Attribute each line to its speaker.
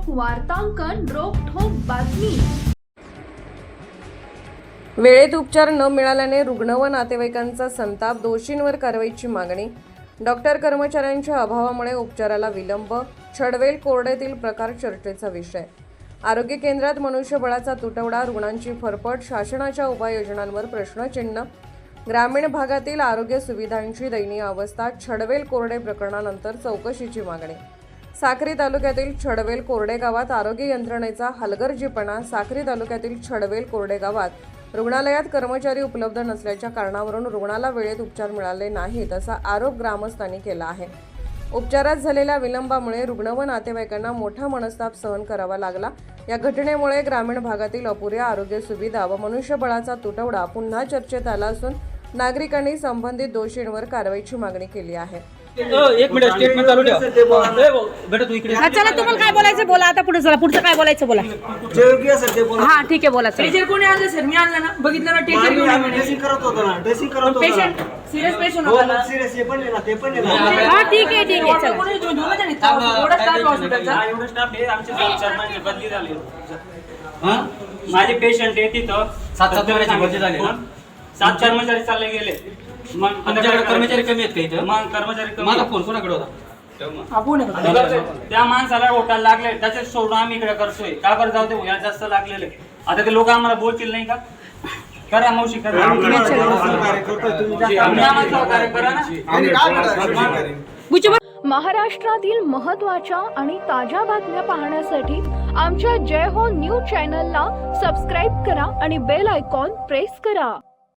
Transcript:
Speaker 1: ठोक वार्तांकन, रोखठोक बातमी।
Speaker 2: वेळेत उपचार न मिळाल्याने रुग्ण व नातेवाईकांचा संताप, दोषींवर कारवाईची मागणी। डॉक्टर कर्मचाऱ्यांच्या अभावामुळे उपचाराला विलंब, छडवेल कोरडेतील प्रकार चर्चेचा विषय। आरोग्य केंद्रात मनुष्यबळाचा तुटवडा, रुग्णांची फरफट, शासनाच्या उपाययोजनांवर प्रश्नचिन्ह। ग्रामीण भागातील आरोग्य सुविधांची दयनीय अवस्था, छडवेल कोरडे प्रकरणानंतर चौकशीची मागणी। साक्री तालुक्यातील छडवेल कोरडे गावात आरोग्य यंत्रणेचा हलगर्जीपणा। साक्री तालुक्यातील छडवेल कोरडे गावात रुग्णालयात कर्मचारी उपलब्ध नसल्याच्या कारणावरून रुग्णाला वेळेत उपचार मिळाले नाहीत असा आरोप ग्रामस्थांनी केला आहे। उपचारात झालेल्या विलंबामुळे रुग्ण व नातेवाईकांना मोठा मनस्ताप सहन करावा लागला। या घटनेमुळे ग्रामीण भागातील अपुऱ्या आरोग्य सुविधा व मनुष्यबळाचा तुटवडा पुन्हा चर्चेत आला असून नागरिकांनी संबंधित दोषींवर कारवाईची मागणी केली आहे।
Speaker 3: एक मिनिट स्टेटमेंट चालू ठेव बेटा तू इकडे
Speaker 4: चला तुम्हाला काय बोलायचं बोला आता पुढे चला पुढचं काय बोलायचं बोला हा ठीक आहे बोला
Speaker 5: टीचर कोणी आणलं सर मी आणलं ना बघितलं ना टीचर घेऊन आले ड्रेसिंग करत होतो ना ड्रेसिंग करत होतो पेशंट सिरियस पेशंट होता ना सिरियस हे पण ना ते पण ना
Speaker 4: हा ठीक आहे चला
Speaker 5: कोणी घेऊन ना जाणे एवढा स्टाफ हॉस्पिटलचा
Speaker 3: एवढा स्टाफ आहे आमचे चेअरमॅनचे बदली झाले हां माझे पेशंट आहे तिथं 7 वर्षाची बदली झाली ना 7 कर्मचारी चालले गेले मग आमच्याकडे कर्मचारी कमी आहेत का इथं मग कर्मचारी कमी माझा फोन कोणाकडे होता
Speaker 5: आपण
Speaker 3: त्या माणसाला ओटायला लागले त्याचे सोडून आम्ही इकडे करतोय का बरं जाऊ दे या जास्त लागलेले आता ते लोक आम्हाला बोलतील नाही का करा मावशी करा सहकार्य करा ना।
Speaker 1: महाराष्ट्रातील महत्त्वाच्या आणि ताज्या बातम्या पाहण्यासाठी आमच्या जय हो न्यूज चॅनलला सबस्क्राईब करा आणि बेल आयकॉन प्रेस करा।